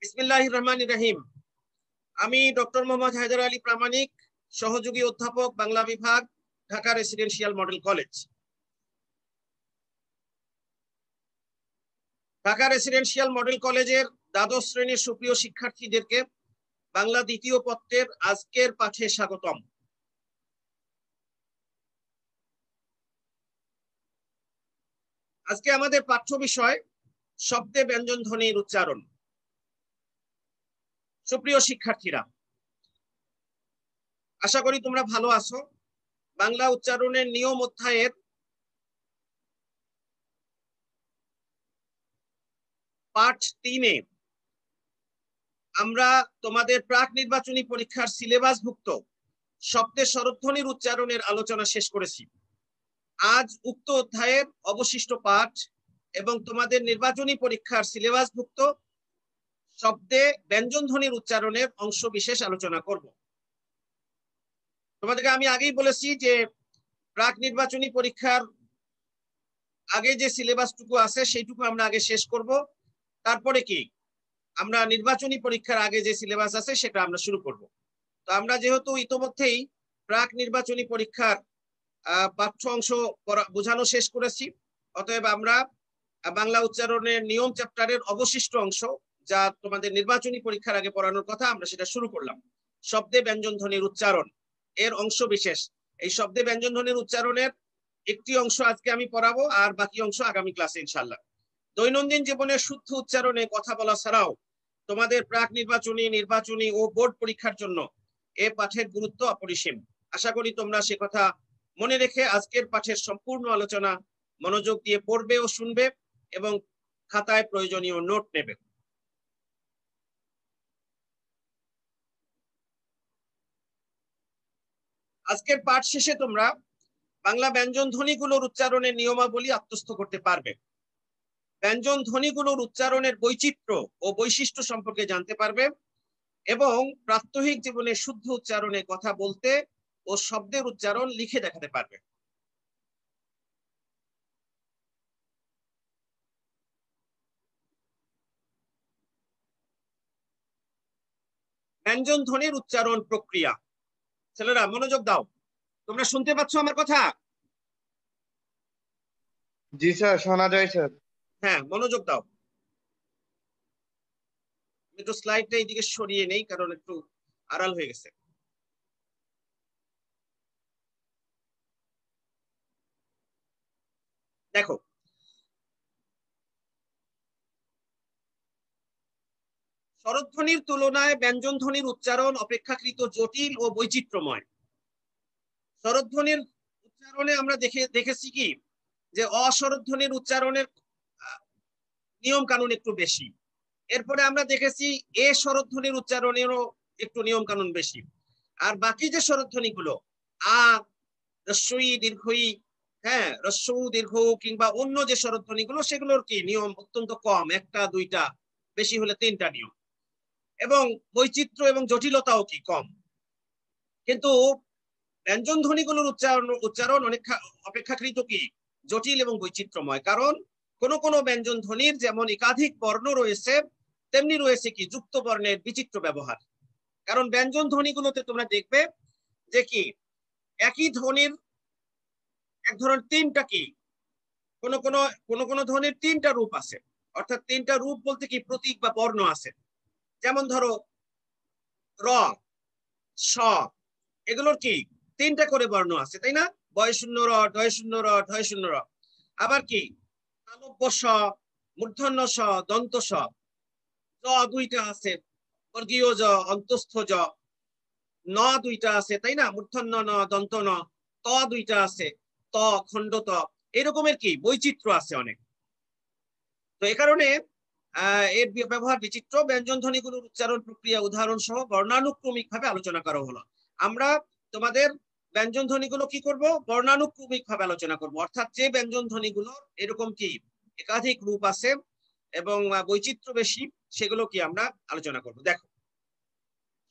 বিসমিল্লাহির রহমানির রহিম। আমি ডক্টর মোহাম্মদ হায়দার আলী প্রামাণিক, সহযোগী অধ্যাপক, বাংলা বিভাগ, Dhaka residential model college. Dhaka residential model কলেজের দ্বাদশ শ্রেণীর সুপ্রিয় শিক্ষার্থীদেরকে বাংলা দ্বিতীয় পত্রের আজকের পাঠে স্বাগতম। আজকে আমাদের পাঠ্য বিষয় শব্দে ব্যঞ্জন ধ্বনির উচ্চারণ। সুপ্রিয় শিক্ষার্থীরা, আশা করি তোমরা ভালো আছো। বাংলা উচ্চারণের নিয়ম অধ্যায়ের পাঠ 3-এ আমরা তোমাদের প্রাক নির্বাচনী পরীক্ষার সিলেবাসভুক্ত শব্দের স্বরধ্বনির উচ্চারণের আলোচনা শেষ করেছি। আজ উক্ত অধ্যায়ের অবশিষ্ট পাঠ এবং তোমাদের নির্বাচনী পরীক্ষার সিলেবাসভুক্ত শব্দে ব্যঞ্জন ধ্বনির উচ্চারণের অংশ বিশেষ আলোচনা করব। তোমাদেরকে আমি আগেই বলেছি যে প্রাক নির্বাচনী পরীক্ষার আগে যে সিলেবাসটুকু আছে সেইটুকু আমরা আগে শেষ করব, তারপরে কি আমরা নির্বাচনী পরীক্ষার আগে যে সিলেবাস আছে সেটা আমরা শুরু করব। তো আমরা যেহেতু ইতোমধ্যেই প্রাক নির্বাচনী পরীক্ষার পাঠ্য অংশ বোঝানো শেষ করেছি, অতএব আমরা বাংলা উচ্চারণের নিয়ম চ্যাপ্টারের অবশিষ্ট অংশ, যা তোমাদের নির্বাচনী পরীক্ষার আগে পড়ানোর কথা, আমরা সেটা শুরু করলাম। শব্দে ব্যঞ্জন ধ্বনির উচ্চারণ এর অংশ বিশেষ। এই শব্দে ব্যঞ্জন ধ্বনির উচ্চারণের একটি অংশ আজকে আমি পড়াবো, আর বাকি অংশ আগামী ক্লাসে ইনশাআল্লাহ। দৈনন্দিন জীবনের শুদ্ধ উচ্চারণে কথা বলা ছাড়াও তোমাদের প্রাক নির্বাচনী, নির্বাচনী ও বোর্ড পরীক্ষার জন্য এ পাঠের গুরুত্ব অপরিসীম। আশা করি তোমরা সে কথা মনে রেখে আজকের পাঠের সম্পূর্ণ আলোচনা মনোযোগ দিয়ে পড়বে ও শুনবে এবং খাতায় প্রয়োজনীয় নোট নেবে। আজকের পাঠ শেষে তোমরা বাংলা ব্যঞ্জন ধ্বনিগুলোর উচ্চারণের নিয়মাবলী আত্মস্থ করতে পারবে। ব্যঞ্জন ধ্বনিগুলোর উচ্চারণের বৈচিত্র্য ও বৈশিষ্ট্য সম্পর্কে জানতে পারবে এবং প্রাত্যহিক জীবনে শুদ্ধ উচ্চারণে কথা বলতে ও শব্দের উচ্চারণ লিখে দেখাতে পারবে। ব্যঞ্জন ধ্বনির উচ্চারণ প্রক্রিয়া। ছেলেরা মনোযোগ দাও, তোমরা শুনতে পাচ্ছ আমার কথা? জি স্যার, শোনা যায় স্যার। হ্যাঁ, মনোযোগ দাও। একটু স্লাইডটা এইদিকে সরিয়ে নেই, কারণ একটু আড়াল হয়ে গেছে। দেখো, স্বরধ্বনির তুলনায় ব্যঞ্জন ধ্বনির উচ্চারণ অপেক্ষাকৃত জটিল ও বৈচিত্র্যময়। স্বরধ্বনির উচ্চারণে আমরা দেখেছি কি যে অস্বরধ্বনির উচ্চারণের নিয়ম কানুন একটু বেশি। এরপরে আমরা দেখেছি এ স্বরধ্বনির উচ্চারণেরও একটু নিয়ম কানুন বেশি। আর বাকি যে স্বরধ্বনি গুলো আ, রস্বই, দীর্ঘই, হ্যাঁ, রস্বউ, দীর্ঘ কিংবা অন্য যে স্বরধ্বনি গুলো, সেগুলোর কি নিয়ম অত্যন্ত কম, একটা দুইটা, বেশি হলে 3টা নিয়ম, এবং বৈচিত্র্য এবং জটিলতাও কি কম। কিন্তু ব্যঞ্জন ধ্বনিগুলোর উচ্চারণ অনেক অপেক্ষাকৃত কি জটিল এবং বৈচিত্র্যময়। কারণ কোন কোন ব্যঞ্জন ধ্বনির যেমন একাধিক বর্ণ রয়েছে, তেমনি রয়েছে কি যুক্ত বর্ণের বিচিত্র ব্যবহার। কারণ ব্যঞ্জন ধ্বনিগুলোতে তোমরা দেখবে যে কি একই ধ্বনির এক ধরনের 3টা কি কোন কোন ধ্বনির 3টা রূপ আছে। অর্থাৎ 3টা রূপ বলতে কি প্রতীক বা বর্ণ আছে। যেমন ধরো র, স, এগুলোর কি 3টা করে বর্ণ আছে, তাই না? বয় শূন্য র, ঢয় শূন্য র, ঢয় শূন্য র। আবার কি তালব্য স, মূর্ধন্য স, দন্ত স, জ 2টা আছে, বর্গীয় জ, অন্তস্থ জ, ন 2টা আছে, তাই না? মূর্ধন্য ন, দন্ত ন, ত 2টা আছে, ত, খণ্ড ত, এরকমের কি বৈচিত্র্য আছে অনেক। তো এই কারণে এর ব্যবহার বিচিত্র। ব্যঞ্জন ধ্বনিগুলোর উচ্চারণ প্রক্রিয়া উদাহরণ সহ বর্ণানুক্রমিক ভাবে আলোচনা করা হলো। আমরা তোমাদের ব্যঞ্জন ধ্বনিগুলো কি করব, বর্ণানুক্রমিক ভাবে আলোচনা করব। অর্থাৎ যে ব্যঞ্জন ধ্বনিগুলোর এরকম কি একাধিক রূপ আছে এবং বৈচিত্র্য বেশি, সেগুলো কি আমরা আলোচনা করব। দেখো,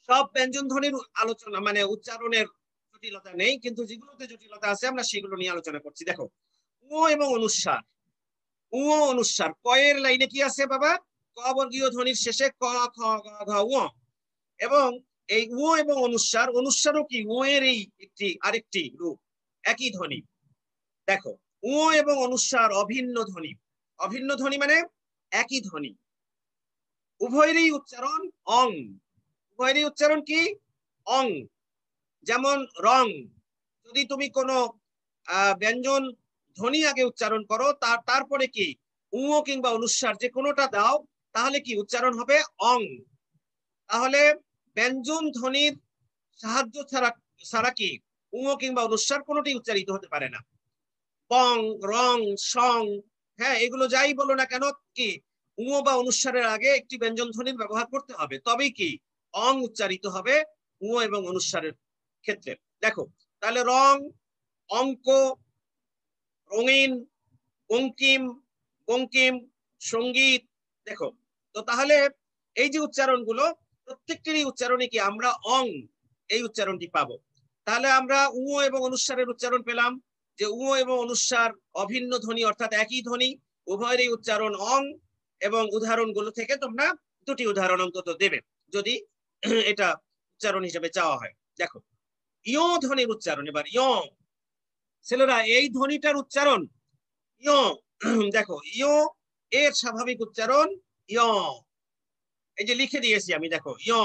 সব ব্যঞ্জন ধ্বনির আলোচনা মানে উচ্চারণের জটিলতা নেই, কিন্তু যেগুলোতে জটিলতা আছে আমরা সেগুলো নিয়ে আলোচনা করছি। দেখো, উ এবং অনুস্বার। উ অনুস্বার কয়ের লাইনে কি আছে বাবা? ক বর্গীয় ধ্বনির শেষে ক খ গ ঘ ঙ, এবং এই উ এবং অনুস্বারও কি উ এর এই আরেকটি রূপ, একই ধ্বনি। দেখো উ এবং অনুস্বার অভিন্ন ধ্বনি, অভিন্ন ধ্বনি মানে একই ধ্বনি, উভয়েরই উচ্চারণ অং, উভয়েরই উচ্চারণ কি অং। যেমন রং, যদি তুমি কোনো ব্যঞ্জন ধ্বনি আগে উচ্চারণ করো, তারপরে কি উ কিংবা অনুস্বার যে কোনোটা দাও, তাহলে কি উচ্চারণ হবে অং। তাহলে ব্যঞ্জন ধ্বনির সাহায্য ছাড়া কি উ কিংবা অনুস্বার কোনোটি উচ্চারিত হতে পারে না। পং, রং, সং, হ্যাঁ এগুলো যাই বলো না কেন, কি উ বা অনুস্বারের আগে একটি ব্যঞ্জন ধ্বনির ব্যবহার করতে হবে, তবেই কি অং উচ্চারিত হবে উ এবং অনুস্বারের ক্ষেত্রে। দেখো তাহলে রং, অঙ্ক, রঙিন, বঙ্কিম, বঙ্কিম, সঙ্গীত। দেখো তো তাহলে এই যে উচ্চারণগুলো, প্রত্যেকটিরই উচ্চারণে কি আমরা অং এই উচ্চারণটি পাবো। তাহলে আমরা উ এবং অনুস্বারের উচ্চারণ পেলাম, যে উ এবং অনুস্বার অভিন্ন ধ্বনি অর্থাৎ একই ধ্বনি, উভয়েরই উচ্চারণ অং। এবং উদাহরণগুলো থেকে তোমরা দুটি উদাহরণ অন্তত দেবে যদি এটা উচ্চারণ হিসেবে চাওয়া হয়। দেখো ইয় ধ্বনির উচ্চারণ, এবার ইয়, ছেলেরা এই ধ্বনিটার উচ্চারণ ইয়। দেখো ইয় এর স্বাভাবিক উচ্চারণ ইয়, এই যে লিখে দিয়েছি আমি, দেখো ইয়।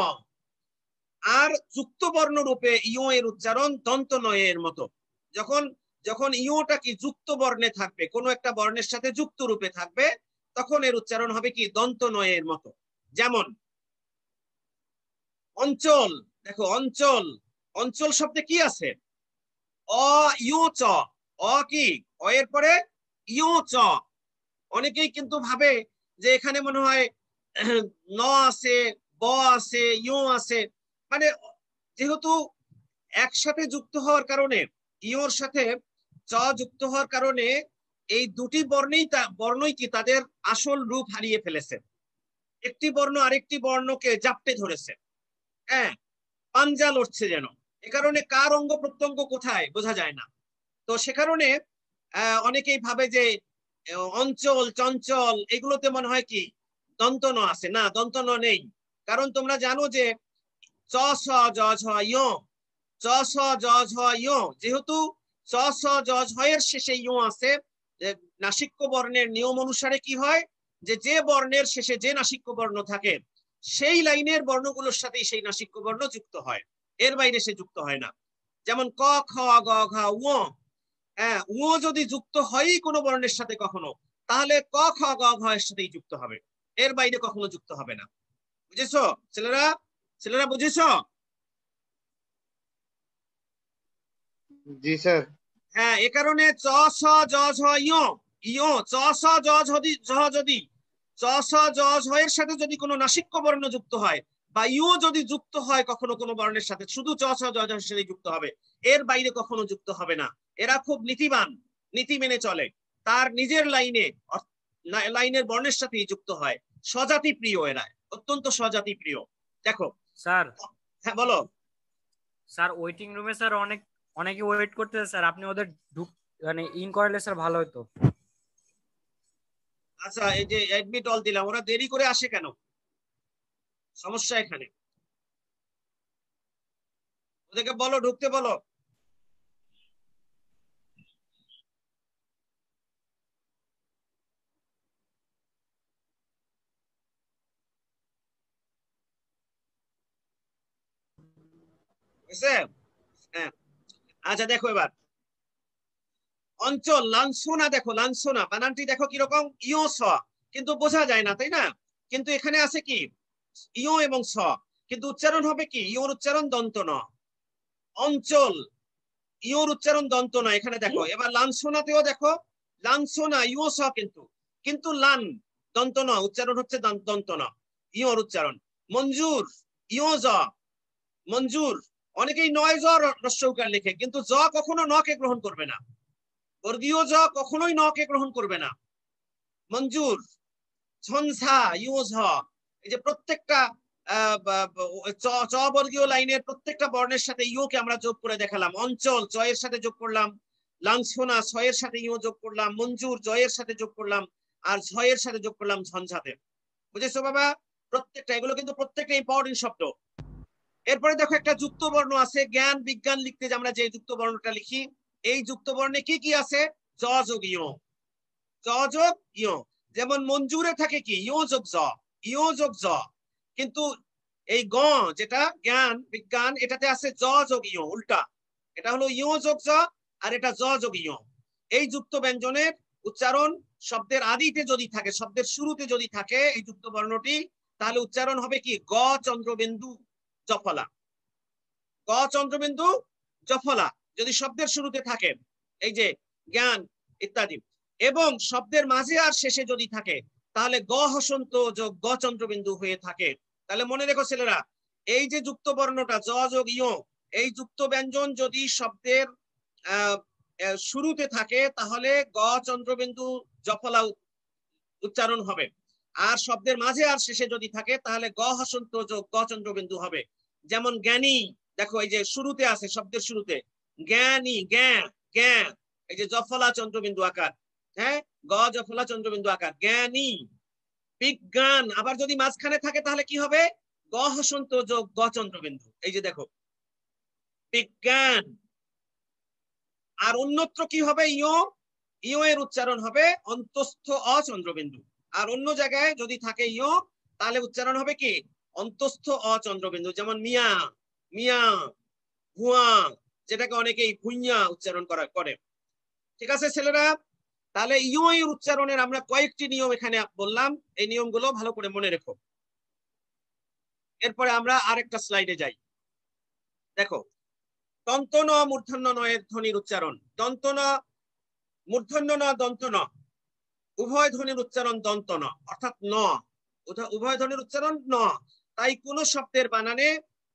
আর যুক্ত বর্ণ রূপে ইয় এর উচ্চারণ দন্ত নয়ের মতো। যখন যখন ইয়টা কি যুক্ত বর্ণে থাকবে, কোনো একটা বর্ণের সাথে যুক্ত রূপে থাকবে, তখন এর উচ্চারণ হবে কি দন্ত নয়ের মতো। যেমন অঞ্চল, দেখো অঞ্চল, অঞ্চল শব্দে কি আছে অ ইউ চ, অ কি অ এর পরে ইউ চ। অনেকেই কিন্তু ভাবে যে এখানে মনে হয় ন আছে, ব আছে, ইউ আছে, মানে যেহেতু একসাথে যুক্ত হওয়ার কারণে, ইওর সাথে চ যুক্ত হওয়ার কারণে এই দুটি বর্ণই কি তাদের আসল রূপ হারিয়ে ফেলেছে, একটি বর্ণ আরেকটি বর্ণকে জাপটে ধরেছে, হ্যাঁ পাঞ্জা লড়ছে যেন। এ কারণে কার অঙ্গ প্রত্যঙ্গ কোথায় বোঝা যায় না। তো সে কারণে অনেকেই ভাবে যে অঞ্চল, চঞ্চল এগুলোতে মনে হয় কি দন্ত ন আছে, না দন্ত ন নেই। কারণ তোমরা জানো যে চ স জ ঝ ইয়, চ স জ ঝ ইয়, যেহেতু চ স জ ঝ এর শেষে ইয় আছে, নাসিক্য বর্ণের নিয়ম অনুসারে কি হয়, যে বর্ণের শেষে যে নাসিক্য বর্ণ থাকে সেই লাইনের বর্ণগুলোর সাথে সেই নাসিক্য বর্ণ যুক্ত হয়, এর বাইরে সে যুক্ত হয় না। যেমন ক খ গ ঘ উ, হ্যাঁ উ যদি যুক্ত হয় কোনো বর্ণের সাথে কখনো, তাহলে ক খ গ ঘ এর সাথেই যুক্ত হবে, এর বাইরে কখনো যুক্ত হবে না। বুঝেছো ছেলেরা, ছেলেরা বুঝেছো? জি স্যার। হ্যাঁ এ কারণে চ স জ ঝ ইয়, ইয় চ স জ যদি চ স জ ঝ এর সাথে যদি কোনো নাসিক্য বর্ণ যুক্ত হয়, বা ইউ যদি যুক্ত হয় কখনো কোনো বর্ণের সাথে, শুধু চ স জ ঝ এর সাথে যুক্ত হবে, এর বাইরে কখনো যুক্ত হবে না। এরা খুব নীতিবান, নীতি মেনে চলে, তার নিজের লাইনের বর্ণের সাথেই যুক্ত হয়, স্বজাতি প্রিয়, এরা অত্যন্ত স্বজাতি প্রিয়। দেখো স্যার, হ্যাঁ বলো। স্যার ওয়েটিং রুমে স্যার অনেকে ওয়েট করতেছে স্যার, আপনি ওদের মানে ইন করালে স্যার ভালো হতো। আচ্ছা এই যে অ্যাডমিট অল দিলাম, ওরা দেরি করে আসে কেন, সমস্যা এখানে, ওদেরকে বলো ঢুকতে বলো। হ্যাঁ আচ্ছা দেখো এবার অঞ্চল, লাঞ্ছনা, দেখো লাঞ্ছনা বানানটি দেখো কিরকম ইয় স, কিন্তু বোঝা যায় না তাই না, কিন্তু এখানে আছে কি ইয় এবং স, কিন্তু উচ্চারণ হবে কি ইয়র উচ্চারণ দন্ত ন। অঞ্চল ইয়র উচ্চারণ দন্ত না, এখানে দেখো। এবার লাঞ্ছনাতেও দেখো লাঞ্ছনা ইয় স, কিন্তু কিন্তু লান দন্ত ন, উচ্চারণ হচ্ছে দন্ত ন, ইয়র উচ্চারণ। মঞ্জুর ইয় জ, মঞ্জুর, অনেকেই নয় জ রস্যৌকার লেখে, কিন্তু জ কখনো নকে গ্রহণ করবে না, বর্গীয় জ কখনোই নকে গ্রহণ করবে না। মঞ্জুর, ঝঞ্ঝা ইউ ঝ, এই যে প্রত্যেকটা চ বর্গীয় লাইনের প্রত্যেকটা বর্ণের সাথে ইউকে আমরা যোগ করে দেখালাম। অঞ্চল চ এর সাথে যোগ করলাম, লাঞ্ছনা ছ এর সাথে ইউ যোগ করলাম, মঞ্জুর জ এর সাথে যোগ করলাম, আর ঝ এর সাথে যোগ করলাম ঝঞ্ঝাতে। বুঝেছো বাবা? প্রত্যেকটা, এগুলো কিন্তু প্রত্যেকটা ইম্পর্টেন্ট শব্দ। এরপরে দেখো একটা যুক্ত বর্ণ আছে, জ্ঞান বিজ্ঞান লিখতে যে আমরা যে যুক্ত বর্ণটা লিখি, এই যুক্ত বর্ণে কি কি আছে? জ যোগ ইয়, জ যোগ ইয়। যেমন মঞ্জুরে থাকে কি ইয় যোগ জ, ইয় যোগ জ। কিন্তু এই গ যেটা জ্ঞান বিজ্ঞান, এটাতে আছে জ যোগ ইয়, উল্টা। এটা হলো ইয় যোগ জ, আর এটা জ যোগ ইয়। এই যুক্ত ব্যঞ্জনের উচ্চারণ শব্দের আদিতে যদি থাকে, শব্দের শুরুতে যদি থাকে এই যুক্ত বর্ণটি, তাহলে উচ্চারণ হবে কি গ চন্দ্রবিন্দু জফলা, গ চন্দ্রবিন্দু জফলা, যদি শব্দের শুরুতে থাকে, এই যে জ্ঞান ইত্যাদি। এবং শব্দের মাঝে আর শেষে যদি থাকে, তাহলে গ হসন্ত যোগ গ চন্দ্রবিন্দু হয়ে থাকে। তাহলে মনে রেখো ছেলেরা, এই যে যুক্ত বর্ণটা জ যোগ ইয়, এই যুক্ত ব্যঞ্জন যদি শব্দের শুরুতে থাকে, তাহলে গ চন্দ্রবিন্দু জফলা উচ্চারণ হবে। আর শব্দের মাঝে আর শেষে যদি থাকে, তাহলে গ হসন্ত যোগ গ চন্দ্রবিন্দু হবে। যেমন জ্ঞানী, দেখো এই যে শুরুতে আছে, শব্দের শুরুতে জ্ঞানী, জ্ঞা জ্ঞা, এই যে জফলা চন্দ্রবিন্দু আকার, হ্যাঁ, গ জফলা চন্দ্রবিন্দু আকার, জ্ঞানী। বিজ্ঞান আবার যদি মাঝখানে থাকে, তাহলে কি হবে? গ হসন্ত যোগ গ চন্দ্রবিন্দু, এই যে দেখো বিজ্ঞান। আর অন্যত্র কি হবে? ইয়, ইয় এর উচ্চারণ হবে অন্তস্থ অচন্দ্রবিন্দু। আর অন্য জায়গায় যদি থাকে ইয়, তাহলে উচ্চারণ হবে কি অন্তস্থ অচন্দ্রবিন্দু। যেমন মিয়া, মিয়া, ভুয়া, যেটাকে অনেকেই ভুইয়া উচ্চারণ করে। ঠিক আছে ছেলেরা? তাহলে ইয় এর উচ্চারণের আমরা কয়েকটি নিয়ম এখানে বললাম, এই নিয়মগুলো ভালো করে মনে রেখো। এরপরে আমরা আরেকটা স্লাইডে যাই। দেখো, দন্ত ন মূর্ধন্য ন এর ধ্বনির উচ্চারণ। দন্ত ন, মূর্ধন্য ন, দন্ত ন, উভয় ধ্বনির উচ্চারণ দন্ত ন, অর্থাৎ ন, উভয় ধ্বনির উচ্চারণ ন। তাই কোন শব্দের বানানে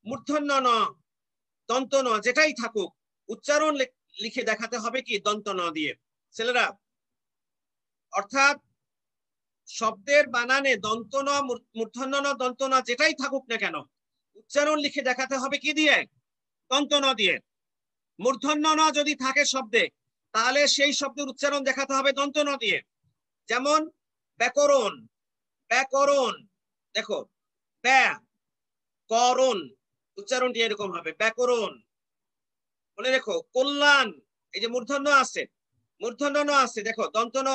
মূর্ধন্য ন, দন্ত ন যেটাই থাকুক, উচ্চারণ লিখে দেখাতে হবে কি দন্ত ন দিয়ে। ছেলেরা, অর্থাৎ শব্দের বানানে দন্ত ন, মূর্ধন্য ন, দন্ত ন যেটাই থাকুক না কেন, উচ্চারণ লিখে দেখাতে হবে কি দিয়ে? দন্ত ন দিয়ে। মূর্ধন্য ন যদি থাকে শব্দে, তাহলে সেই শব্দের উচ্চারণ দেখাতে হবে দন্ত ন দিয়ে। যেমন ব্যাকরণ, ব্যাকরণ, দেখো ব্যাকরণ, উচ্চারণটি এরকম হবে ব্যাকরণ। মনে রেখো কল্যাণ, এই যে মূর্ধন্য আছে, মূর্ধন্য ন আছে, দেখো দন্ত ন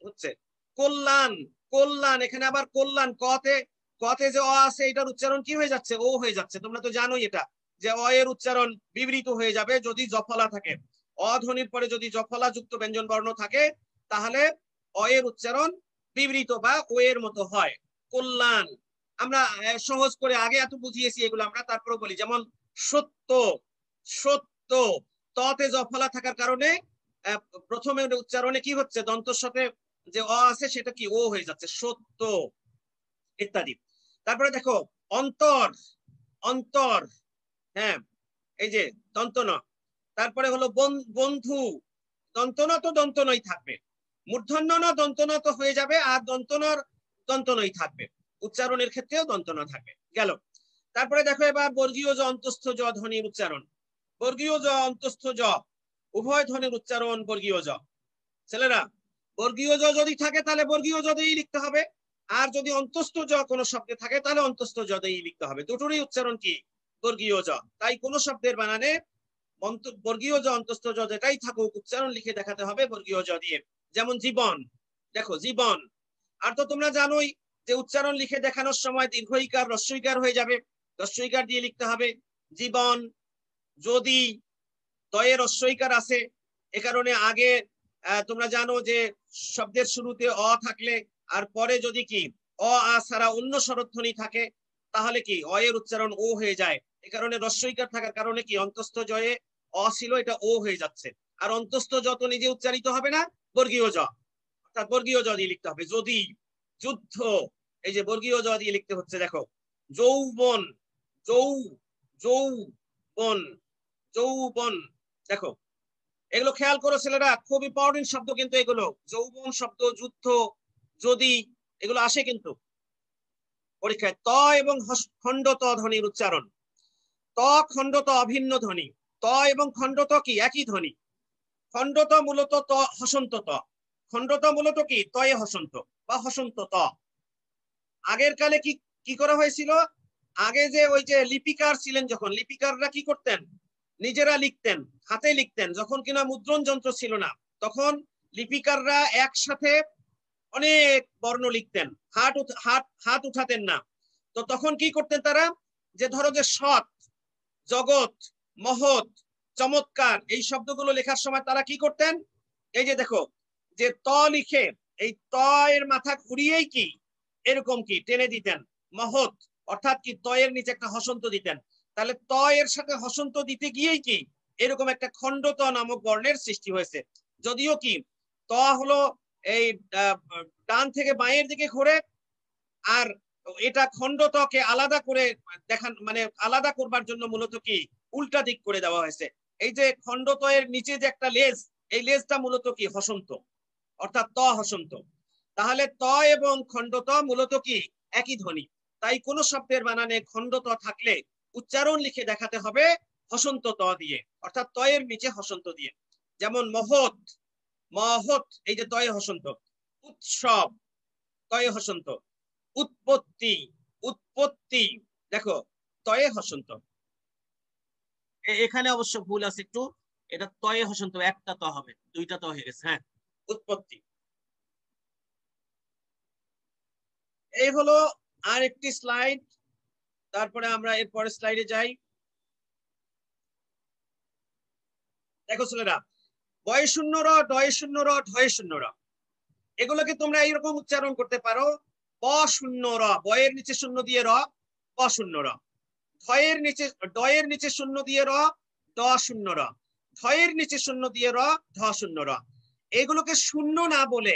হচ্ছে কল্যাণ, কল্যাণ। এখানে আবার কল্যাণ, কতে, কতে যে অ আছে, এটার উচ্চারণ কি হয়ে যাচ্ছে? ও হয়ে যাচ্ছে। তোমরা তো জানোই এটা, যে অ এর উচ্চারণ বিবৃত হয়ে যাবে যদি জফলা থাকে। অ ধ্বনির পরে যদি জফলা যুক্ত ব্যঞ্জন বর্ণ থাকে, তাহলে অ এর উচ্চারণ বিবৃত বা ও এর মতো হয়। কল্যাণ আমরা সহজ করে আগে এত বুঝিয়েছি এগুলো আমরা, তারপরে বলি। যেমন সত্য, সত্য, ততে জফলা থাকার কারণে প্রথমে উচ্চারণে কি হচ্ছে? দন্তর সাথে যে অ আছে সেটা কি ও হয়ে যাচ্ছে, সত্য ইত্যাদি। তারপরে দেখো অন্তর, অন্তর, হ্যাঁ, এই যে দন্ত ন। তারপরে হলো বন্ধু, দন্ত ন তো দন্ত নই থাকবে, মূর্ধন্য ন দন্ত ন তো হয়ে যাবে, আর দন্ত নর দন্ত নই থাকবে। উচ্চারণের ক্ষেত্রেও দন্ত ন থাকবে, গেল। তারপরে দেখো এবার বর্গীয় জ অন্তস্থ জ ধ্বনির উচ্চারণ। বর্গীয় জ অন্তস্থ জ উভয় ধ্বনির উচ্চারণ বর্গীয় জ। ছেলেরা, বর্গীয় জ যদি থাকে তাহলে বর্গীয় জ দিয়েই লিখতে হবে, আর যদি অন্তস্থ জ কোনো শব্দে থাকে তাহলে অন্তস্থ জ দিয়েই লিখতে হবে। দুটোরই উচ্চারণ কি বর্গীয় জ। তাই কোন শব্দের বানানে বর্গীয় জ অন্তস্থ জ যেটাই থাকুক, উচ্চারণ লিখে দেখাতে হবে বর্গীয় জ দিয়ে। যেমন জীবন, দেখো জীবন। আর তো তোমরা জানোই যে উচ্চারণ লিখে দেখানোর সময় দীর্ঘইকার হ্রস্বইকার হয়ে যাবে, হ্রস্বইকার দিয়ে লিখতে হবে জীবন। যদি দয়ে হ্রস্বইকার আছে, এ কারণে আগে তোমরা জানো যে শব্দের শুরুতে অ থাকলে আর পরে যদি কি অ আ ছাড়া অন্য স্বরধ্বনি থাকে, তাহলে কি অ এর উচ্চারণ ও হয়ে যায়। এ কারণে হ্রস্বইকার থাকার কারণে কি অন্তস্থ জয়ে অ ছিল, এটা ও হয়ে যাচ্ছে। আর অন্তস্থ জ তো নিজে উচ্চারিত হবে না, বর্গীয় জ, অর্থাৎ বর্গীয় জ দিয়ে লিখতে হবে। যদি, যুদ্ধ, এই যে বর্গীয় জ দিয়ে লিখতে হচ্ছে। দেখো যৌবন, যৌবন, যৌবন, দেখো এগুলো খেয়াল করো ছেলেরা, খুব ইম্পর্টেন্ট শব্দ কিন্তু এগুলো। যৌবন শব্দ, যুদ্ধ, যদি, এগুলো আসে কিন্তু পরীক্ষায়। ত এবং খণ্ড ত ধ্বনির উচ্চারণ। ত খণ্ড ত অভিন্ন ধ্বনি, ত এবং খণ্ড ত কি একই ধ্বনি। খণ্ড ত মূলত ত হসন্ত ত, খণ্ড ত মূলত কি তয়ে হসন্ত বা হসন্ত ত। আগের কালে কি কি করা হয়েছিল, আগে যে ওই যে লিপিকার ছিলেন, যখন লিপিকাররা কি করতেন, নিজেরা লিখতেন, হাতে লিখতেন, যখন কিনা মুদ্রণ যন্ত্র ছিল না, তখন লিপিকাররা একসাথে অনেক বর্ণ লিখতেন, হাত উঠাতেন না। তো তখন কি করতেন তারা, যে ধরো যে সৎ, জগৎ, মহৎ, চমৎকার এই শব্দগুলো লেখার সময় তারা কি করতেন, এই যে দেখো যে ত লিখে এই ত এর মাথা ঘুরিয়েই কি এরকম কি টেনে দিতেন মহৎ, অর্থাৎ কি ত এর নিচে একটা হসন্ত দিতেন, তাহলে ত এর সাথে হসন্ত দিতে গিয়েই কি এরকম একটা খণ্ড ত নামক বর্ণের সৃষ্টি হয়েছে। যদিও কি ত হলো এই ডান থেকে বাঁয়ের দিকে ঘুরে, আর এটা খণ্ড তকে আলাদা করে দেখান, মানে আলাদা করবার জন্য মূলত কি উল্টা দিক করে দেওয়া হয়েছে। এই যে খণ্ড তয়ের নিচে যে একটা লেজ, এই লেজটা মূলত কি হসন্ত, অর্থাৎ ত হসন্ত। তাহলে ত এবং খণ্ড ত মূলত কি একই ধ্বনি, তাই কোন শব্দের বানানে খণ্ড ত থাকলে উচ্চারণ লিখে দেখাতে হবে হসন্ত ত দিয়ে, অর্থাৎ ত এর নিচে হসন্ত দিয়ে। যেমন মহৎ, মহৎ এই যে তয়ে হসন্ত, উৎসব তয়ে হসন্ত, উৎপত্তি, উৎপত্তি দেখো তয়ে হসন্ত। এখানে অবশ্য ভুল আছে একটু, এটা তয়ে হসন্ত, একটা ত হবে, দুইটা ত হয়ে গেছে, হ্যাঁ উৎপত্তি। এই হলো আর একটি স্লাইড, তারপরে আমরা এর পরের স্লাইডে যাই। দেখো ছেলেরা, বয় শূন্য র, ডয় শূন্য র, ঢয় শূন্য র, এগুলোকে তোমরা এইরকম উচ্চারণ করতে পারো, ব শূন্য র, বয়ের নিচে শূন্য দিয়ে র, ব শূন্য র, ঢয়ের নিচে, ডয়ের নিচে শূন্য দিয়ে র, ড শূন্য র, ঢয়ের নিচে শূন্য দিয়ে র, ঢ শূন্য র। এগুলোকে শূন্য না বলে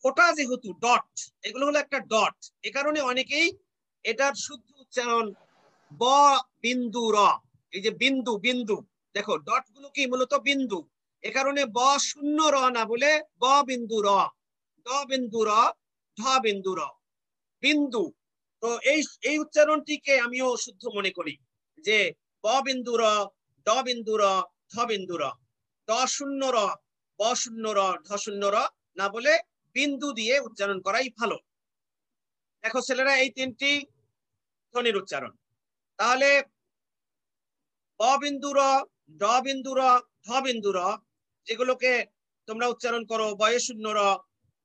ওটা যেহেতু ডট, এগুলো হলো একটা ডট, এ কারণে অনেকেই এটার শুদ্ধ উচ্চারণ ব বিন্দু র, এই যে বিন্দু বিন্দু, দেখো ডট গুলো কি মূলত বিন্দু, এ কারণে ব শূন্য র না বলে ব বিন্দু র, ড বিন্দু র, ঢ বিন্দু র, বিন্দু। তো এই উচ্চারণটিকে আমিও শুদ্ধ মনে করি, যে ব বিন্দু র, ড বিন্দু র, ঢ বিন্দু র, ড শূন্য র, ব শূন্য র, ঢ শূন্য র না বলে বিন্দু দিয়ে উচ্চারণ করাই ভালো। দেখো ছেলেরা, এই তিনটি ধ্বনির উচ্চারণ। তাহলে ব বিন্দু র, ড বিন্দু র, ঢ বিন্দু র, যেগুলোকে তোমরা উচ্চারণ করো বয়ে শূন্য র,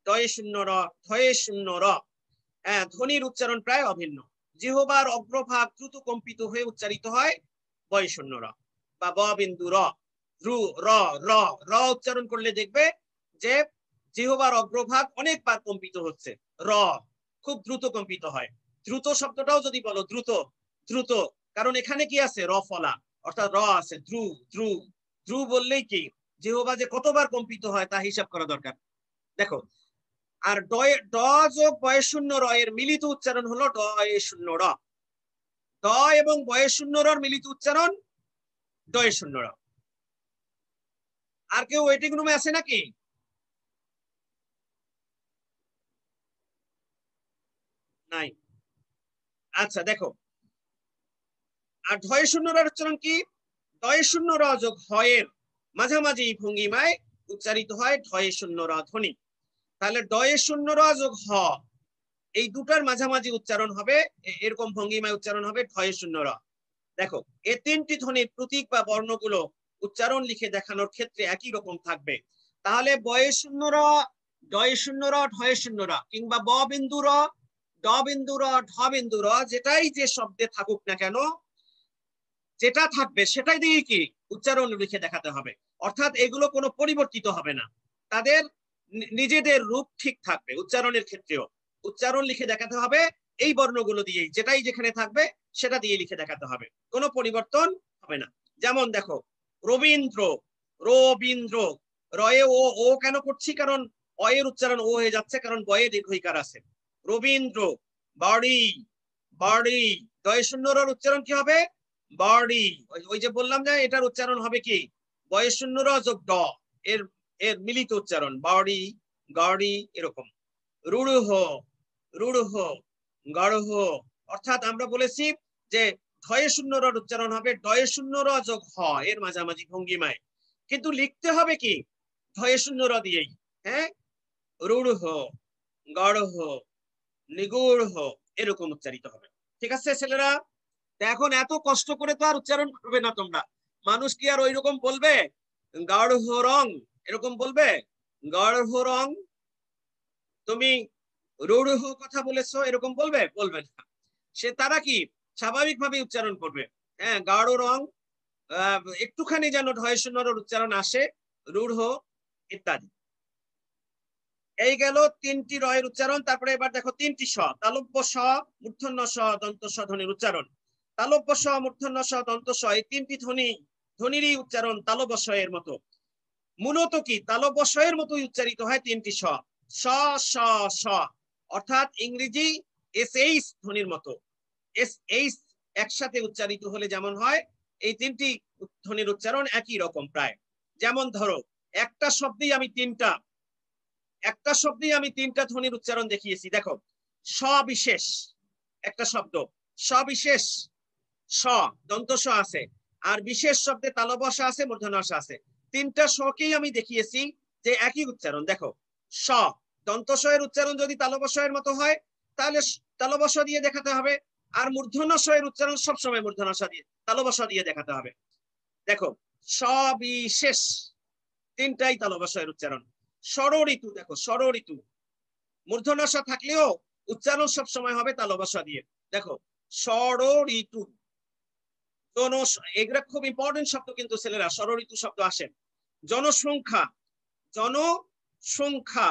ডয়ে শূন্য র, ঢয়ে শূন্য র, হ্যাঁ ধ্বনির উচ্চারণ প্রায় অভিন্ন। জিহ্বার অগ্রভাগ দ্রুত কম্পিত হয়ে উচ্চারিত হয় বয় শূন্য র বা ব বিন্দু র। র র র উচ্চারণ করলে দেখবে যে জিহ্বার অগ্রভাগ অনেকবার কম্পিত হচ্ছে, র খুব দ্রুত কম্পিত হয়। দ্রুত শব্দটাও যদি বলো দ্রুত, দ্রুত, কারণ এখানে কি আছে র ফলা, অর্থাৎ র আছে, ধ্রু ধ্রু, ধ্রু বললেই কি জিহ্বা যে কতবার কম্পিত হয় তা হিসাব করা দরকার। দেখো, আর ড যোগ বয় শূন্য র এর মিলিত উচ্চারণ হলো ডয়ে শূন্য র, ড এবং বয়ে শূন্য র মিলিত উচ্চারণ ডয়ে শূন্য র। আর কেউ ওয়েটিং রুমে আছে নাকি? নাই। আচ্ছা দেখো, আর ঢয় শূন্য র উচ্চারণ কি, ডয়ে শূন্য র যোগ হয়ের মাঝামাঝি ভঙ্গিমায় উচ্চারিত হয় ঢয়ে শূন্য র ধ্বনি। তাহলে ডয়ে শূন্য র যোগ হ, এই দুটার মাঝামাঝি উচ্চারণ হবে, এরকম ভঙ্গিমায় উচ্চারণ হবে ঢয়ে শূন্য র। দেখো, এই তিনটি ধ্বনির প্রতীক বা বর্ণগুলো উচ্চারণ লিখে দেখানোর ক্ষেত্রে একই রকম থাকবে। তাহলে বয়ে শূন্য র, ডয়ে শূন্য র, ঢয়ে শূন্য র, কিংবা ব বিন্দু র, ড বিন্দু র, ঢ বিন্দু র, যেটাই যে শব্দে থাকুক না কেন, যেটা থাকবে সেটাই দিয়ে কি উচ্চারণ লিখে দেখাতে হবে। অর্থাৎ এগুলো কোনো পরিবর্তিত হবে না, তাদের নিজেদের রূপ ঠিক থাকবে। উচ্চারণের ক্ষেত্রেও উচ্চারণ লিখে দেখাতে হবে এই বর্ণগুলো দিয়েই, যেটাই যেখানে থাকবে সেটা দিয়ে লিখে দেখাতে হবে, কোনো পরিবর্তন হবে না। যেমন দেখো, রবীন্দ্র, রবীন্দ্র, রয়ে ও ও কেন করছি, কারণ অয়ের উচ্চারণ ও হয়ে যাচ্ছে, কারণ বয়ে দীর্ঘইকার আছে। রবীন্দ্র, বাড়ি, বাড়ি, দয় শূন্য র উচ্চারণ কি হবে, বাড়ি। ওই যে বললাম যে এটার উচ্চারণ হবে কি বয় শূন্য র যোগ ড, এর এর মিলিত উচ্চারণ বাড়ি, গাড়ি এরকম। রূঢ়, রূঢ়, গাঢ়, অর্থাৎ আমরা বলেছি যে ঢয়ে শূন্য র উচ্চারণ হবে ডয়ে শূন্য র যোগ হ এর মাঝামাঝি ভঙ্গিমায়, কিন্তু লিখতে হবে কি ঢয়ে শূন্য র দিয়েই, হ্যাঁ রূঢ়, গাঢ়, নিগূঢ় এরকম উচ্চারিত হবে। ঠিক আছে ছেলেরা? এখন এত কষ্ট করে তো আর উচ্চারণ করবে না তোমরা। মানুষ কি আর ওই রকম বলবে গাঢ় রং এরকম বলবে? গাঢ় রং। তুমি রূঢ় কথা বলেছো এরকম বলবে? বলবে না। তারা কি স্বাভাবিকভাবে উচ্চারণ করবে। হ্যাঁ, গাঢ় রং, একটুখানি যেন ঢয়শূন্যর উচ্চারণ আসে, রূঢ় ইত্যাদি। এই গেল তিনটি রয়ের উচ্চারণ। তারপরে এবার দেখো তিনটি স, তালব্য স, মূর্ধন্য স, দন্ত স ধ্বনির উচ্চারণ। তালব্য স, মূর্ধন্য স, দন্ত স এই তিনটি ধ্বনিরই উচ্চারণ তালব্য স এর মতো। মূলত কি তালব্য স এর মতোই উচ্চারিত হয় তিনটি স, স স স, অর্থাৎ ইংরেজি এসএইচ ধ্বনির মতো। এসএইচ একসাথে উচ্চারিত হলে যেমন হয়, এই তিনটি ধ্বনির উচ্চারণ একই রকম প্রায়। যেমন ধরো একটা শব্দেই আমি তিনটা ধ্বনির উচ্চারণ দেখিয়েছি। দেখো সবিশেষ একটা শব্দ, সবিশেষ স দন্ত স আছে, আর বিশেষ শব্দে তালব্য স আছে, মূর্ধন্য স আছে। তিনটা শকেই আমি দেখিয়েছি যে একই উচ্চারণ। দেখো স দন্ত স এর উচ্চারণ যদি তালব্য স এর মতো হয় তাহলে তালব্য স দিয়ে দেখাতে হবে, আর মূর্ধন্য স এর উচ্চারণ সবসময় মূর্ধন্য স দিয়ে তালব্য স দিয়ে দেখাতে হবে। দেখো সবিশেষ তিনটাই তালব্য স এর উচ্চারণ। ষড়ঋতু, দেখো ষড়ঋতু মূর্ধন্য স থাকলেও উচ্চারণ সব সময় হবে তালব্য স দিয়ে। দেখো ষড়ঋতু, এগুলা খুব ইম্পর্টেন্ট শব্দ কিন্তু ছেলেরা, ষড়ঋতু শব্দ আসে। জনসংখ্যা, জনসংখ্যা,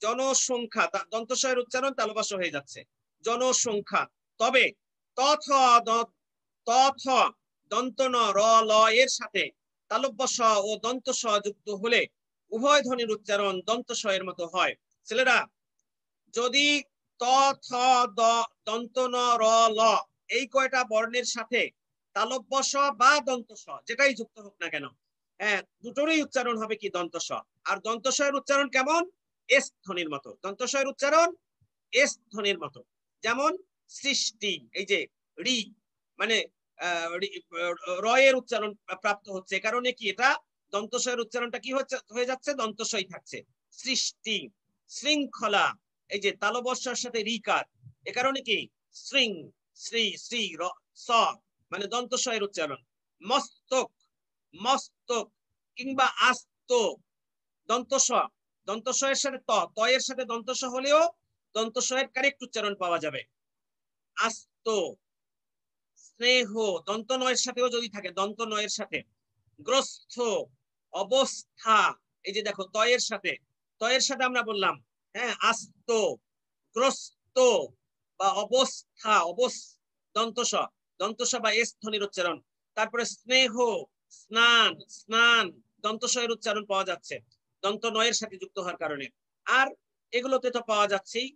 জনসংখ্যা দন্ত স এর উচ্চারণ তালব্য স হয়ে যাচ্ছে, জনসংখ্যা। তবে তথ তথ দন্ত ন র ল এর সাথে তালব্য স ও দন্ত স যুক্ত হলে উভয় ধ্বনির উচ্চারণ দন্ত স এর মতো হয়। ছেলেরা, যদি ত থ দন্ত ন র ল এই কয়টা বর্ণের সাথে তালব্য স বা দন্ত স যেটাই যুক্ত হোক না কেন, হ্যাঁ দুটোরই উচ্চারণ হবে কি দন্ত স। আর দন্ত স এর উচ্চারণ কেমন? এস ধ্বনির মতো। দন্ত স এর উচ্চারণ এস ধ্বনির মতো। যেমন সৃষ্টি, এই যে রি মানে র এর উচ্চারণ প্রাপ্ত হচ্ছে, কারণে কি এটা দন্ত স এর উচ্চারণটা কি হয়ে যাচ্ছে? দন্ত সই থাকছে। সৃষ্টি, শৃঙ্খলা, এই যে তালব্য সর সাথে রিকার, এ কারণে কি শৃং, শ্রী শ্রী স মানে দন্ত স এর উচ্চারণ। মস্তক, মস্তক কিংবা আস্ত দন্ত স, দন্ত স এর সাথে ত এর সাথে দন্ত স হলেও দন্ত স এর কারেক্ট উচ্চারণ পাওয়া যাবে। আস্ত, স্নেহ দন্ত নয়ের সাথেও যদি থাকে, দন্ত নয়ের সাথে। গ্রস্থ, অবস্থা, এই যে দেখো তয়ের সাথে আমরা বললাম হ্যাঁ আস্ত, গ্রস্ত বা অবস্থা, দন্ত স বা এস ধ্বনির উচ্চারণ। তারপরে স্নেহ, স্নান, স্নান দন্ত স এর উচ্চারণ পাওয়া যাচ্ছে দন্ত নয়ের সাথে যুক্ত হওয়ার কারণে। আর এগুলোতে তো পাওয়া যাচ্ছেই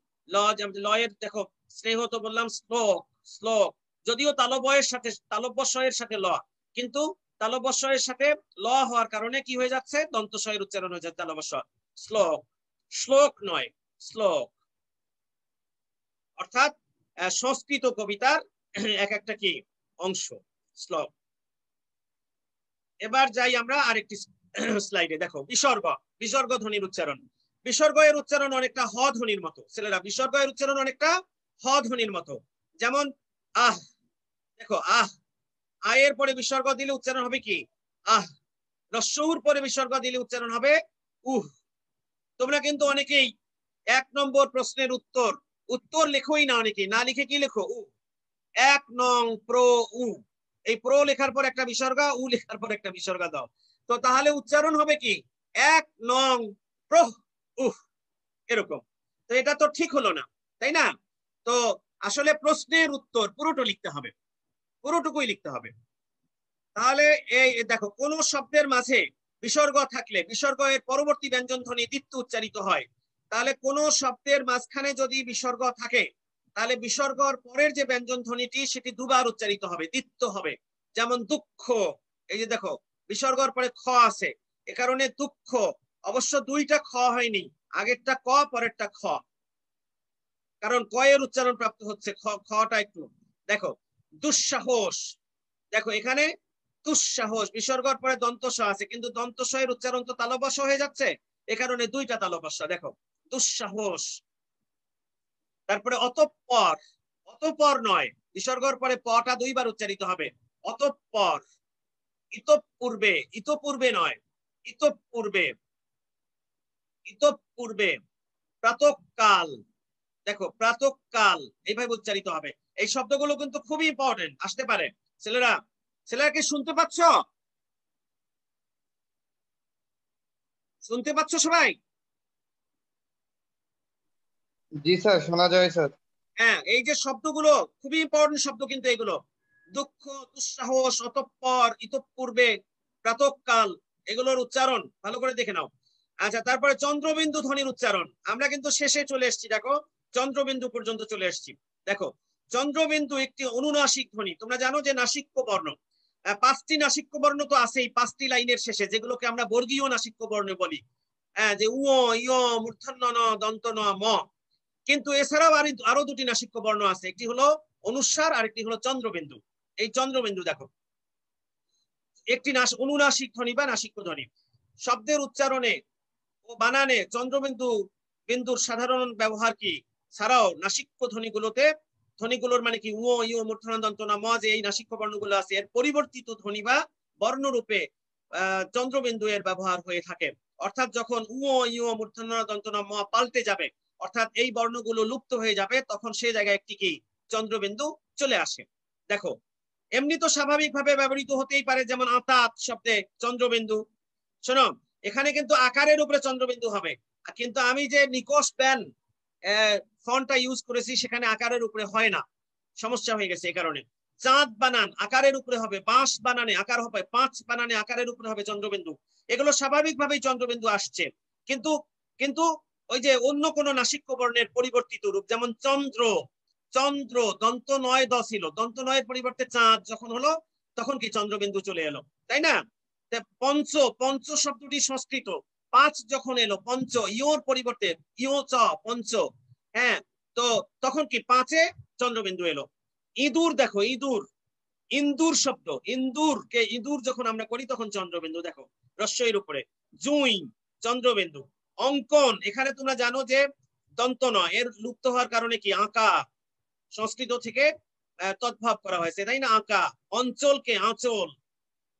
লয়ের, দেখো স্নেহ তো বললাম, শ্লোক, শ্লোক যদিও তালব্য স এর সাথে ল, কিন্তু তালব্য স এর সাথে ল হওয়ার কারণে কি হয়ে যাচ্ছে? দন্ত স এর উচ্চারণ হয়ে যাচ্ছে তালব্য স। শ্লোক, শ্লোক নয় শ্লোক, অর্থাৎ সংস্কৃত কবিতার এক একটা কি অংশ শ্লোক। এবার যাই আমরা আরেকটি স্লাইডে। দেখো বিসর্গ, বিসর্গ ধ্বনির উচ্চারণ। বিসর্গ এর উচ্চারণ অনেকটা হ ধ্বনির মতো ছেলেরা, বিসর্গ এর উচ্চারণ অনেকটা হ ধ্বনির মতো। যেমন আহ, দেখো আহ, আয়ের পরে বিসর্গ দিলে উচ্চারণ হবে কি আহ, রস্যউর পরে বিসর্গ দিলে উচ্চারণ হবে উহ। তোমরা কিন্তু অনেকেই 1 নম্বর প্রশ্নের উত্তর লেখোই না, অনেকেই না লিখে কি লেখো? উ। 1 নং প্রো উ, এই প্রো লেখার পর একটা বিসর্গ, উ লেখার পর একটা বিসর্গ দাও, তো তাহলে উচ্চারণ হবে কি 1 নং প্রো উহ, এরকম। তো এটা তো ঠিক হলো না, তাই না? তো আসলে প্রশ্নের উত্তর পুরোটা লিখতে হবে, পুরোটুকুই লিখতে হবে। তাহলে এই দেখো কোন শব্দের মাঝে বিসর্গ থাকলে বিসর্গ এর পরবর্তী ব্যঞ্জন ধ্বনি দ্বিত্ব উচ্চারিত হয়। তাহলে কোন শব্দের মাঝখানে যদি বিসর্গ থাকে তাহলে বিসর্গর পরের যে ব্যঞ্জন ধ্বনিটি সেটি দুবার উচ্চারিত হবে, দ্বিত্ব হবে। যেমন দুঃখ, এই যে দেখো বিসর্গর পরে খ আছে, এ কারণে দুঃখ। অবশ্য দুইটা খ হয়নি, আগেরটা ক পরেরটা খ, কারণ ক এর উচ্চারণ প্রাপ্ত হচ্ছে, খটা একটু দেখো। দুঃসাহস, দেখো এখানে দুঃসাহস বিসর্গর পরে দন্ত স আছে, কিন্তু দন্ত স এর উচ্চারণ তো তালব্য স হয়ে যাচ্ছে, এ কারণে দুইটা তালব্য স। দেখো দুঃসাহস, তারপরে অতঃপর, অতঃপর নয়, বিসর্গর পরে পটা দুইবার উচ্চারিত হবে। অতঃপর, ইতঃপূর্বে, ইতঃপূর্বে নয়, ইতঃপূর্বে, ইতঃপূর্বে, প্রাতঃকাল, দেখো প্রাতঃকাল এইভাবে উচ্চারিত হবে। এই শব্দগুলো কিন্তু খুবই ইম্পর্টেন্ট, আসতে পারে। ছেলেরা, ছেলেরা কি শুনতে পাচ্ছ? শুনতে পাচ্ছ সবাই? জি স্যার, শোনা যায় স্যার। হ্যাঁ, এই যে শব্দগুলো খুবই ইম্পর্টেন্ট শব্দ কিন্তু এগুলো। দুঃখ, দুঃসাহস, অতঃপর, ইতঃপূর্বে, প্রাতঃকাল, এগুলোর উচ্চারণ ভালো করে দেখে নাও। আচ্ছা, তারপরে চন্দ্রবিন্দু ধ্বনির উচ্চারণ, আমরা কিন্তু শেষে চলে এসেছি। দেখো চন্দ্রবিন্দু পর্যন্ত চলে এসেছি। দেখো চন্দ্রবিন্দু একটি অনুনাসিক ধ্বনি। তোমরা জানো যে নাসিক্য বর্ণ, পাঁচটি নাসিক্য বর্ণ তো আছেই পাঁচটি লাইনের শেষে, যেগুলোকে আমরা বর্গীয় নাসিক্য বর্ণ বলি। যে উ, ইয়, মূর্ধন্য ন, দন্ত ন, ম। কিন্তু এছাড়াও আরো দুটি নাসিক্য বর্ণ আছে, একটি হলো অনুস্বার আর একটি হলো চন্দ্রবিন্দু। এই চন্দ্রবিন্দু দেখো একটি অনুনাসিক ধ্বনি বা নাসিক্য ধ্বনি। শব্দের উচ্চারণে ও বানানে চন্দ্রবিন্দু বিন্দুর সাধারণ ব্যবহার কি? ছাড়াও নাসিক্য ধ্বনিগুলোতে, ধ্বনিগুলোর মানে কি উ, ইউ, মূর্ধন্য দন্ত ন, ম, যে এই নাসিক্য বর্ণগুলো আছে এর পরিবর্তিত ধ্বনি বা বর্ণরূপে চন্দ্রবিন্দু এর ব্যবহার হয়ে থাকে। অর্থাৎ যখন উ, ইউ, মূর্ধন্য দন্ত ন, ম পাল্টে যাবে, অর্থাৎ এই বর্ণগুলো লুপ্ত হয়ে যাবে, তখন সেই জায়গায় একটি কি চন্দ্রবিন্দু চলে আসে। দেখো এমনি তো স্বাভাবিকভাবে ব্যবহৃত হতেই পারে, যেমন আতাত শব্দে চন্দ্রবিন্দু। শোনো, এখানে কিন্তু আকারের উপরে চন্দ্রবিন্দু হবে, কিন্তু আমি যে নিকোস প্যান ফন্টটা ইউজ করেছি সেখানে আকারের উপরে হয় না, সমস্যা হয়ে গেছে এই কারণে। চাঁদ বানান আকারের উপরে হবে, বাঁশ বানানে আকার হবে, পাঁচ বানানে আকারের উপরে হবে চন্দ্রবিন্দু। এগুলো স্বাভাবিকভাবেই চন্দ্রবিন্দু আসছে। কিন্তু কিন্তু ওই যে অন্য কোন নাসিক্য বর্ণের পরিবর্তিত রূপ, যেমন চন্দ্র, চন্দ্র দন্ত নয় দ ছিল, দন্ত নয়ের পরিবর্তে চাঁদ যখন হলো তখন কি চন্দ্রবিন্দু চলে এলো, তাই না? পঞ্চ, পঞ্চ শব্দটি সংস্কৃত, পাঁচ যখন এলো পঞ্চ, ইয়োর পরিবর্তে ইয়ো চ, পঞ্চ। হ্যাঁ, তো তখন কি পাঁচে চন্দ্রবিন্দু এলো। ইঁদুর, দেখো ইঁদুর, ইন্দুর শব্দ, ইন্দুর কে ইঁদুর যখন আমরা করি তখন চন্দ্রবিন্দু, দেখো রস্যইর উপরে। জুই, চন্দ্রবিন্দু। অঙ্কন, এখানে তোমরা জানো যে দন্ত নয়, এর লুপ্ত হওয়ার কারণে কি আঁকা, সংস্কৃত থেকে তদ্ভাব করা হয়েছে, তাই না? আঁকা। অঞ্চলকে আঁচল।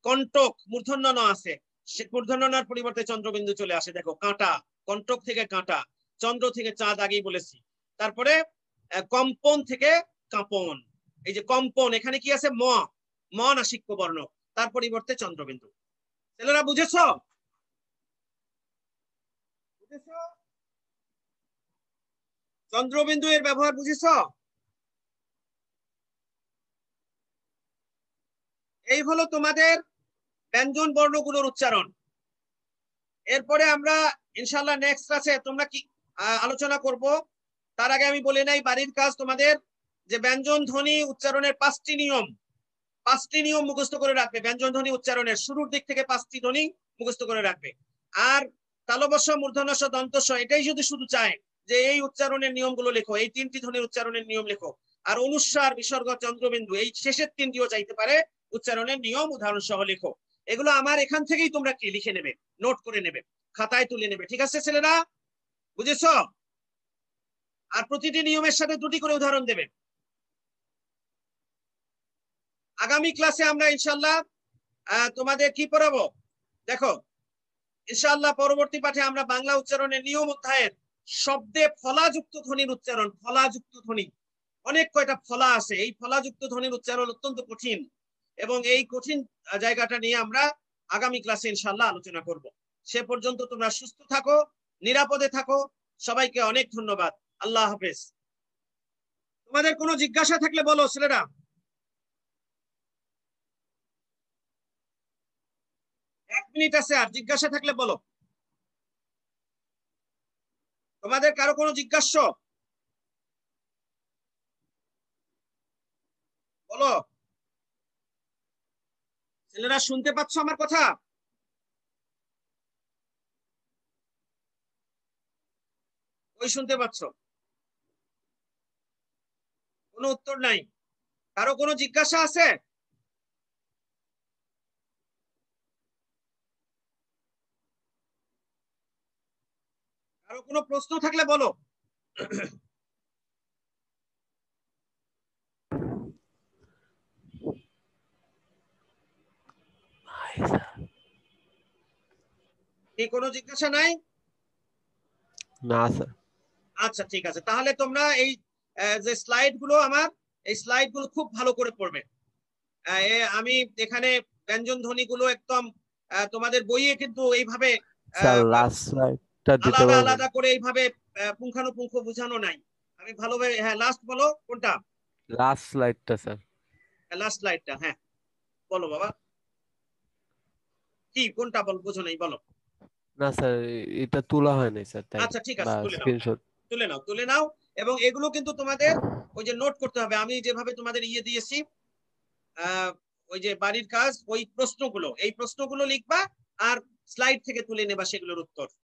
কণ্টক, মূর্ধন্য ন আছে, সে মূর্ধন্য নর পরিবর্তে চন্দ্রবিন্দু চলে আসে, দেখো কাঁটা, কণ্টক থেকে কাঁটা, চন্দ্র থেকে চাঁদ, আগেই বলেছি। তারপরে কম্পন থেকে কাঁপন, এই যে কম্পন, এখানে কি আছে ম, ম নাসিক্য বর্ণ, তার পরিবর্তে চন্দ্রবিন্দু। ছেলেরা বুঝেছ? বুঝেছ? চন্দ্রবিন্দু এর ব্যবহার বুঝেছ? এই হলো তোমাদের ব্যঞ্জন বর্ণগুলোর উচ্চারণ। এরপরে আমরা ইনশাল্লাহ নেক্সট ক্লাসে তোমরা কি আলোচনা করব, তার আগে আমি বলে নাই বাড়ির কাজ তোমাদের, যে ব্যঞ্জন ধ্বনি উচ্চারণের পাঁচটি নিয়ম, পাঁচটি নিয়ম মুখস্থ করে রাখবে। ব্যঞ্জন ধ্বনি উচ্চারণের শুরুর দিক থেকে পাঁচটি ধ্বনি মুখস্থ করে রাখবে। আর তালবস্য, মূর্ধন্যস্য, দন্তস্য, এটাই যদি শুধু চায় যে এই উচ্চারণের নিয়মগুলো লেখো, এই তিনটি ধ্বনির উচ্চারণের নিয়ম লেখো, আর অনুস্বার, বিসর্গ, চন্দ্রবিন্দু এই শেষের তিনটিও চাইতে পারে উচ্চারণের নিয়ম উদাহরণ সহ লেখো। এগুলো আমার এখান থেকেই তোমরা কি লিখে নেবে, নোট করে নেবে, খাতায় তুলে নেবে। ঠিক আছে ছেলেরা, বুঝেছ? আর প্রতিটি নিয়মের সাথে দুটি করে উদাহরণ দেবে। আগামী ক্লাসে আমরা ইনশাল্লাহ তোমাদের কি পড়াবো দেখো, ইনশাআল্লাহ পরবর্তী পাঠে আমরা বাংলা উচ্চারণের নিয়ম অধ্যায়ের শব্দে ফলাযুক্ত ধ্বনির উচ্চারণ, ফলাযুক্ত ধ্বনি, অনেক কয়টা ফলা আছে, এই ফলাযুক্ত ধ্বনির উচ্চারণ অত্যন্ত কঠিন, এবং এই কঠিন জায়গাটা নিয়ে আমরা আগামী ক্লাসে ইনশাআল্লাহ আলোচনা করব। সে পর্যন্ত তোমরা সুস্থ থাকো, নিরাপদে থাকো। সবাইকে অনেক ধন্যবাদ। আল্লাহ হাফেজ। তোমাদের কোনো জিজ্ঞাসা থাকলে বলো ছেলেরা। 1 মিনিট আছে, আর জিজ্ঞাসা থাকলে বলো। তোমাদের কারো কোনো জিজ্ঞাসা বলো। ছেলেরা শুনতে পাচ্ছ আমার কথা? ওই শুনতে পাচ্ছ? কোনো উত্তর নাই? কারো কোনো জিজ্ঞাসা আছে? কারো কোনো প্রশ্ন থাকলে বলো। কি কোনো জিজ্ঞাসা নাই? না স্যার। আচ্ছা ঠিক আছে, তাহলে তোমরা এই যে স্লাইড গুলো আমার, এই স্লাইড গুলো খুব ভালো করে পড়বে। আমি এখানে ব্যঞ্জন ধ্বনি গুলো একদম তোমাদের বইয়ে কিন্তু এইভাবে স্যার লাস্ট স্লাইডটা দিতে আলাদা পারবেন? আলাদা করে এইভাবে পুঙ্খানুপুঙ্খ বোঝানো নাই। আমি ভালোভাবে, হ্যাঁ লাস্ট বলো কোনটা? লাস্ট স্লাইডটা স্যার। লাস্ট স্লাইডটা, হ্যাঁ বলো বাবা, কি কোনটা বল, বোঝো নাই বলো। না স্যার, এটা তোলা হয় নাই স্যার, তাই আচ্ছা ঠিক বা আছে, তুলে নাও, স্ক্রিনশট। তুলে নাও, তুলে নাও। এবং এগুলো কিন্তু তোমাদের ওই যে নোট করতে হবে, আমি যেভাবে তোমাদের ইয়ে দিয়েছি ওই যে বাড়ির কাজ, ওই প্রশ্নগুলো, এই প্রশ্নগুলো লিখবা আর স্লাইড থেকে তুলে নেবা সেগুলোর উত্তর।